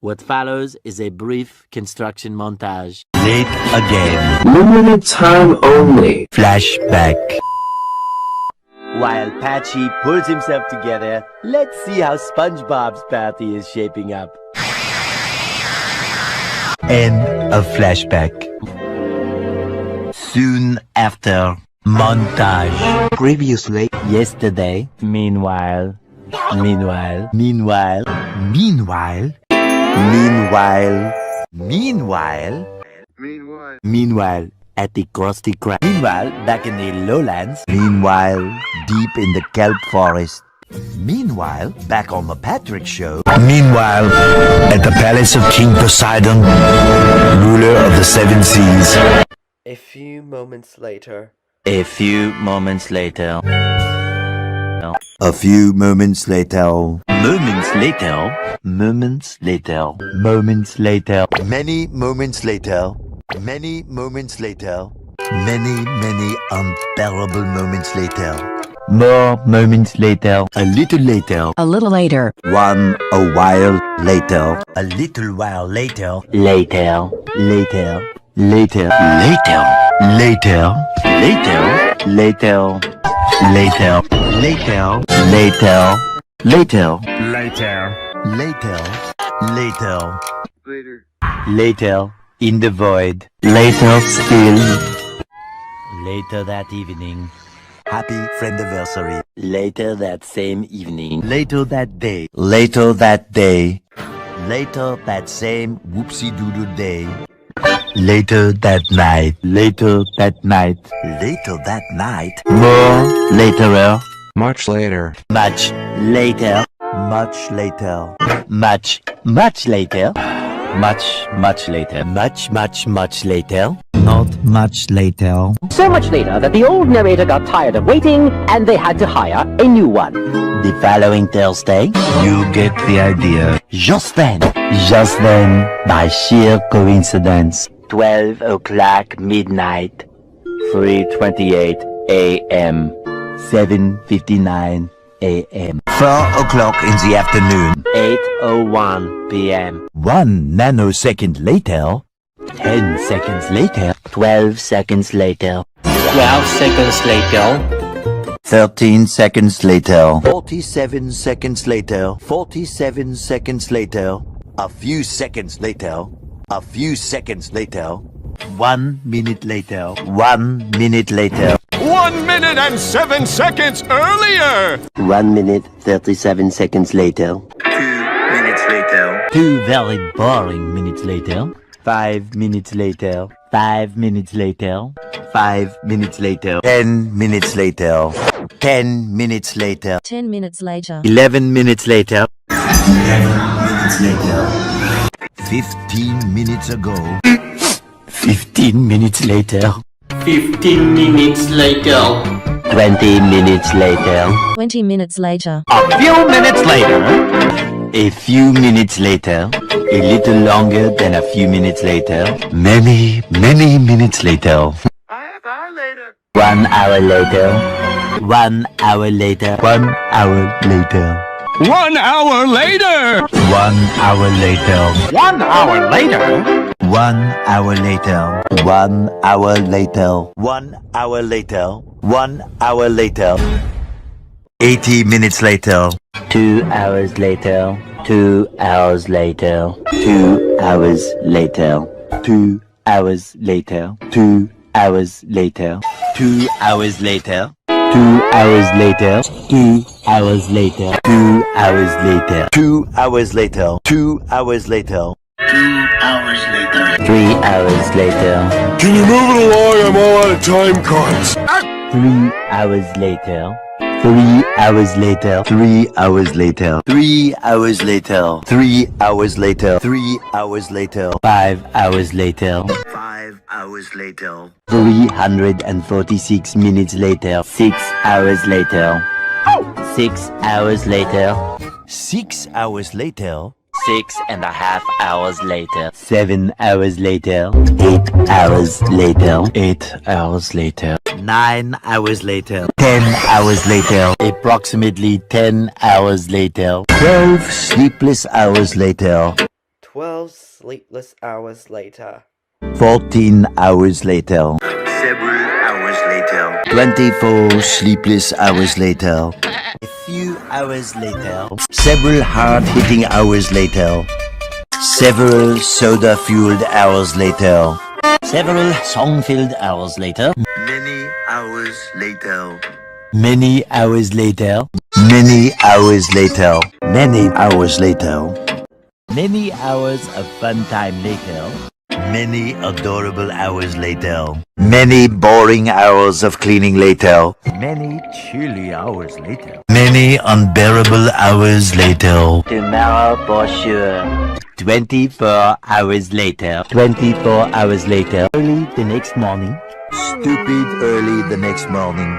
What follows is a brief construction montage. Late again. Limited time only. Flashback. While Patchy pulls himself together, let's see how SpongeBob's party is shaping up. End of flashback. Soon after, montage. Previously. Yesterday. Meanwhile. Meanwhile. Meanwhile. Meanwhile. Meanwhile. Meanwhile. Meanwhile. Meanwhile, at the Krusty Krab. Meanwhile, back in the lowlands. Meanwhile, deep in the kelp forest. Meanwhile, back on the Patrick Show. Meanwhile, at the palace of King Poseidon, ruler of the seven seas. A few moments later. A few moments later. A few moments later. Moments later. Moments later. Moments later. Many moments later. Many moments later. Many unbearable moments later. More moments later. A little later. A little later. A while later. A little while later. Later. Later. Later. Later. Later. Later. Later. Later. Later. Later. Later. Later. Later. Later. Later. Later. In the void. Later still. Later that evening. Happy friendiversary. Later that same evening. Later that day. Later that day. Later that same whoopsie-doodle day. Later that night. Later that night. Later that night. More later. Much later. Much later. Much later. Much later. Much later. Much later. Not much later. So much later that the old narrator got tired of waiting and they had to hire a new one. The following Thursday. You get the idea. Just then, by sheer coincidence, 12 o'clock midnight, 3:28 a.m., 7:59 a.m., 4 o'clock in the afternoon. 8:01 p.m., 1 nanosecond later. 10 seconds later, 12 seconds later, 12 seconds later. 13 seconds later. 47 seconds later. 47 seconds later. A few seconds later. A few seconds later. 1 minute later. 1 minute later. 1 minute and 7 seconds earlier! 1 minute, 37 seconds later, 2 minutes later. 2 very boring minutes later, 5 minutes later, 5 minutes later, 5 minutes later, 10 minutes later. 10 minutes later. 10 minutes later. 11 minutes later, 11 minutes later. 15 minutes ago. 15 minutes later, 15 minutes later. 20 minutes later, 20 minutes later. a few minutes later, a few minutes later, a little longer than a few minutes later, Many minutes later. Later. 1 hour later, 1 hour later, 1 hour later. 1 hour later! 1 hour later. 1 hour later! 1 hour later. 1 hour later. 1 hour later. 1 hour later. 80 minutes later. 2 hours later, 2 hours later, 2 hours later, 2 hours later, 2 hours later, 2 hours later, 2 hours later, 2 hours later, 2 hours later, 2 hours later. 2 hours later. 3 hours later, Can you move it along? I'm all out of time cards. 3 hours later, 3 hours later, 3 hours later. 3 hours later. 3 hours later. 3 hours later. 5 hours later, 5 hours later. 346 minutes later, 6 hours later, 6 hours later, 6 hours later. 6.5 hours later, 7 hours later, 8 hours later, 8 hours later, 9 hours later. 10 hours later, approximately 10 hours later, 12 sleepless hours later. 12 sleepless hours later. 14 hours later. Several hours later. 24 sleepless hours later. A few hours later. Several hard-hitting hours later. Several soda-fueled hours later. Several song-filled hours later. Many hours later. Many hours later. Many hours later. Many hours later. Many hours of fun time later. Many adorable hours later. Many boring hours of cleaning later. Many chilly hours later. Many unbearable hours later. Tomorrow for sure. 24 hours later. 24 hours later. Early the next morning. Stupid early the next morning.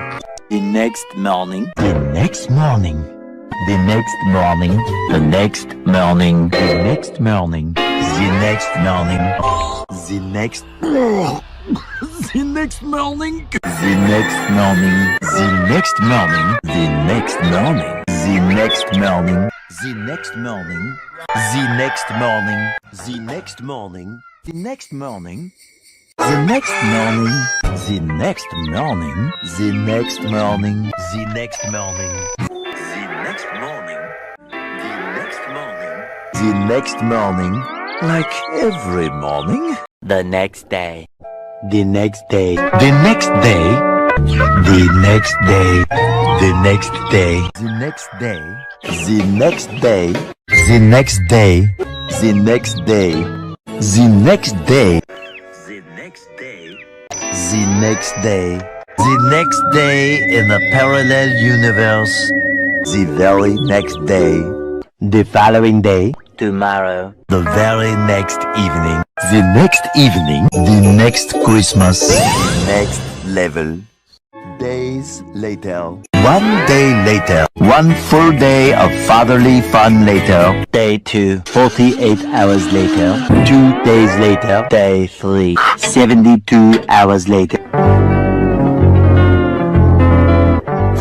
The next morning. The next morning. The next morning. The next morning. The next morning. The next morning. The next. The next morning. The next morning. The next morning. The next morning. The next morning. The next morning. The next morning. The next morning. The next morning. The next morning. The next morning. The next morning. The next morning. The next morning. The next morning. The next morning. Like every morning. The next day. The next day. The next day. The next day. The next day. The next day. The next day. The next day. The next day. The next day. The next day. The next day. The next day in a parallel universe. The very next day. The following day. Tomorrow. The very next evening. The next evening. The next Christmas. Next level. Days later. 1 day later. 1 full day of fatherly fun later. Day 2. 48 hours later. 2 days later. Day 3. 72 hours later.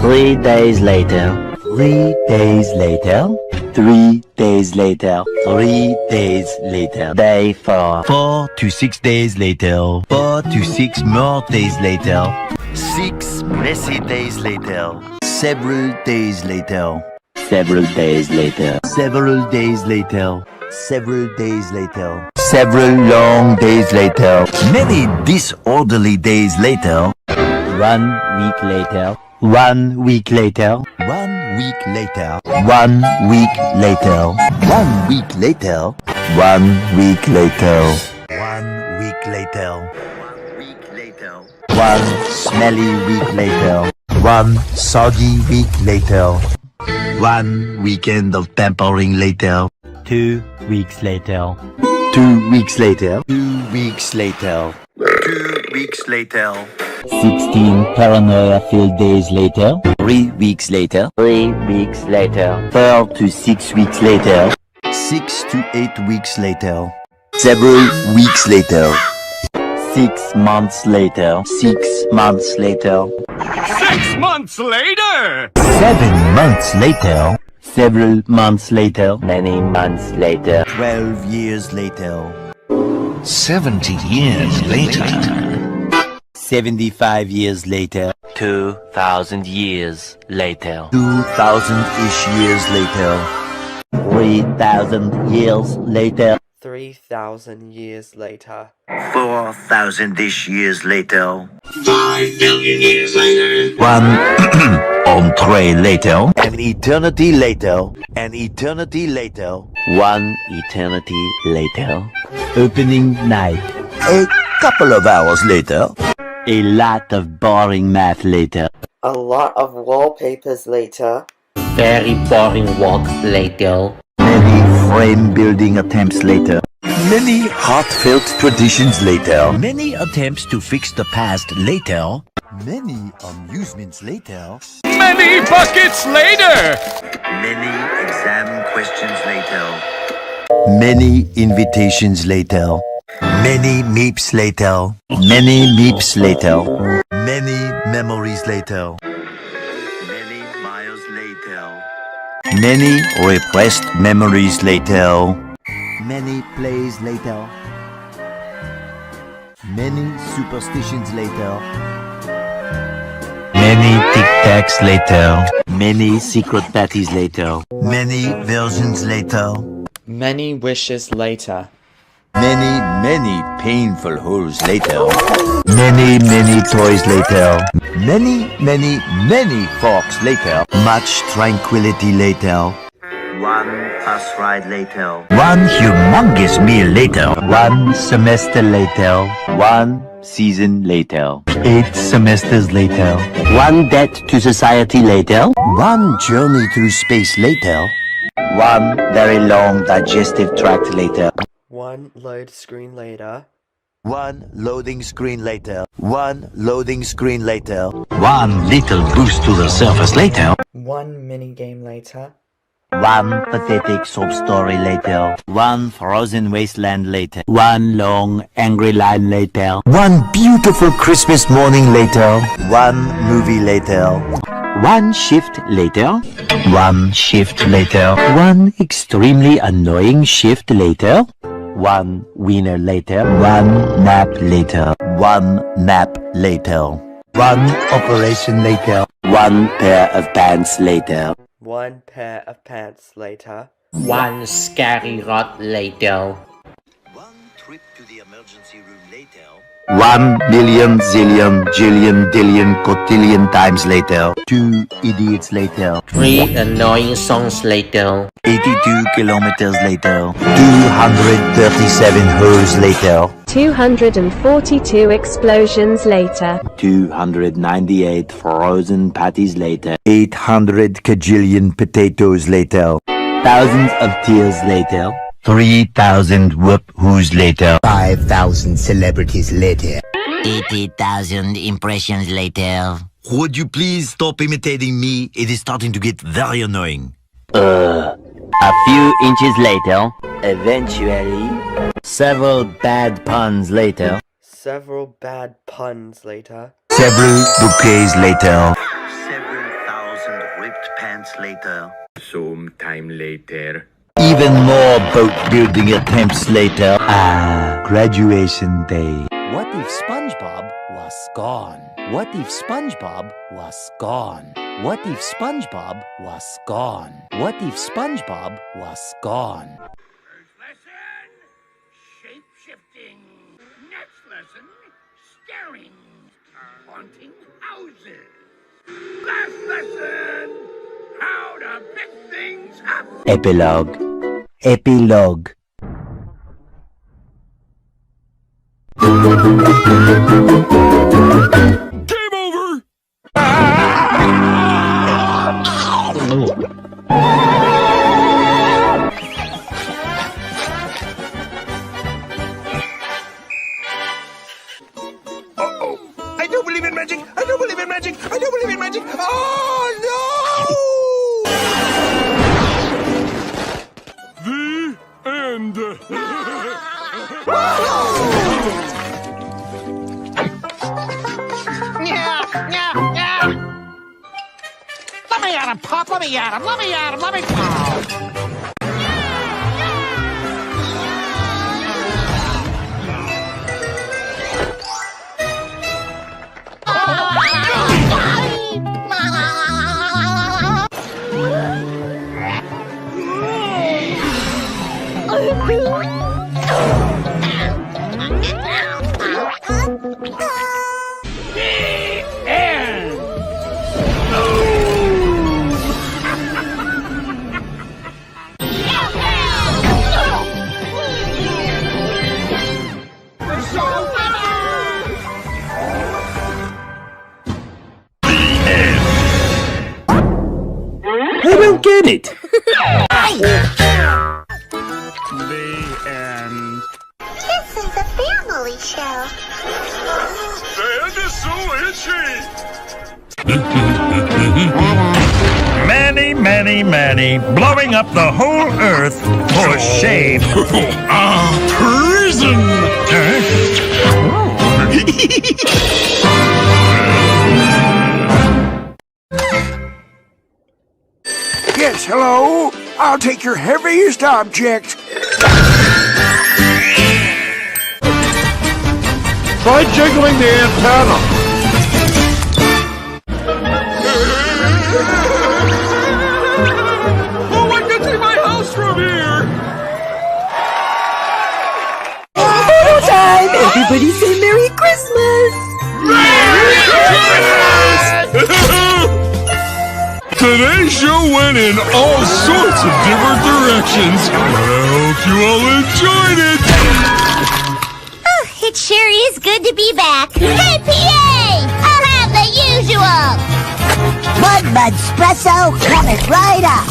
3 days later. 3 days later. 3 days later. 3 days later. Day 4. 4 to 6 days later. 4 to 6 more days later. 6 messy days later. Several days later. Several days later. Several days later. Several days later. Several long days later. Many disorderly days later. 1 week later. 1 week later. 1 week later. 1 week later. 1 week later. 1 week later. 1 week later. 1 week later. 1 smelly week later. 1 soggy week later. 1 weekend of pampering later. 2 weeks later. 2 weeks later. 2 weeks later. 2 weeks later. 16 paranoia-filled days later. 3 weeks later. 3 weeks later. 4 to 6 weeks later. 6 to 8 weeks later. Several weeks later. 6 months later. 6 months later. 6 months later! 7 months later. Several months later. Many months later. 12 years later. 70 years later. 75 years later. 2,000 years later. 2,000-ish years later. 3,000 years later. 3,000 years later. 4,000-ish years later. 5 billion years later. 1 entree later. An eternity later. An eternity later. 1 eternity later. Opening night. A couple of hours later. A lot of boring math later. A lot of wallpapers later. Very boring walks later. Many frame building attempts later. Many heartfelt traditions later. Many attempts to fix the past later. Many amusements later. Many buckets later! Many exam questions later. Many invitations later. Many meeps later. Many meeps later. Many memories later. Many miles later. Many repressed memories later. Many plays later. Many superstitions later. Many tic-tacs later. Many secret parties later. Many versions later. Many wishes later. Many painful holes later. Many toys later. Many forks later. Much tranquility later. One bus ride later. One humongous meal later. One semester later. One season later. 8 semesters later. One debt to society later. One journey through space later. One very long digestive tract later. One load screen later. One loading screen later. One loading screen later. One little boost to the surface later. One mini game later. One pathetic sob story later. One frozen wasteland later. One long angry line later. One beautiful Christmas morning later. One movie later. One shift later. One shift later. One extremely annoying shift later. One wiener later. One nap later. One nap later. One operation later. One pair of pants later. One pair of pants later. One scary rot later. One trip to the emergency room later. 1 billion zillion jillion dillion cotillion times later. 2 idiots later. 3 annoying songs later. 82 kilometers later. 237 holes later. 242 explosions later. 298 frozen patties later. 800 kajillion potatoes later. Thousands of tears later. 3,000 whoop-whoos later. 5,000 celebrities later. 80,000 impressions later. Would you please stop imitating me? It is starting to get very annoying. A few inches later. Eventually. Several bad puns later. Several bad puns later. Several bouquets later. Several thousand ripped pants later. Some time later. Even more boat building attempts later. Graduation day. What if SpongeBob was gone? What if SpongeBob was gone? What if SpongeBob was gone? What if SpongeBob was gone? First lesson, shape-shifting. Next lesson, staring. Haunting houses. Last lesson, how to pick things up. Epilogue. Epilogue. Game over! I don't believe in magic. I don't believe in magic. I don't believe in magic. Oh, The end. Let me at him, Pop. Let me at him. Let me at him. Let me. I don't get it. This is a family show. The end is so itchy. Many, blowing up the whole earth for shame. Prison. Yes, hello? I'll take your heaviest object. Try jiggling the antenna. Oh, I can see my house from here! Photo time! Everybody say Merry Christmas! Today's show went in all sorts of different directions. I hope you all enjoyed it. It sure is good to be back. Hey, PA! I'll have the usual. Mud espresso coming right up.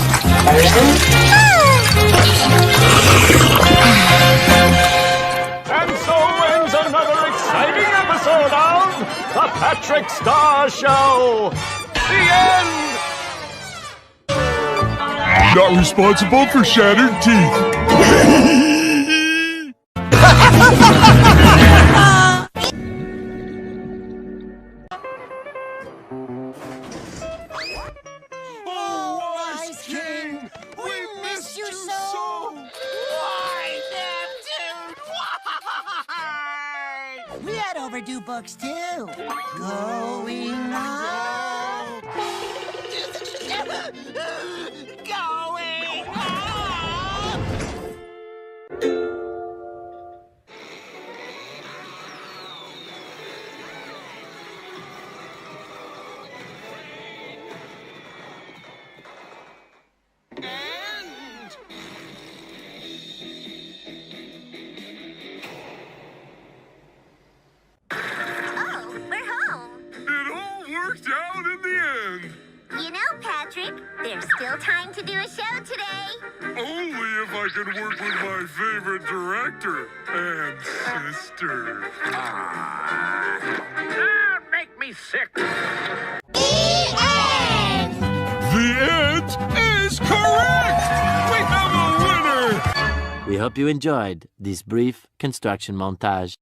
And so ends another exciting episode of The Patrick Star Show. The end. Not responsible for shattered teeth. Oh, Ice King! We miss you so! Why, Neptune? We had overdue books too. Going on. Going on. Worked out in the end. You know, Patrick, there's still time to do a show today. Only if I could work with my favorite director and sister. Make me sick. The end is correct! We have a winner! We hope you enjoyed this brief construction montage.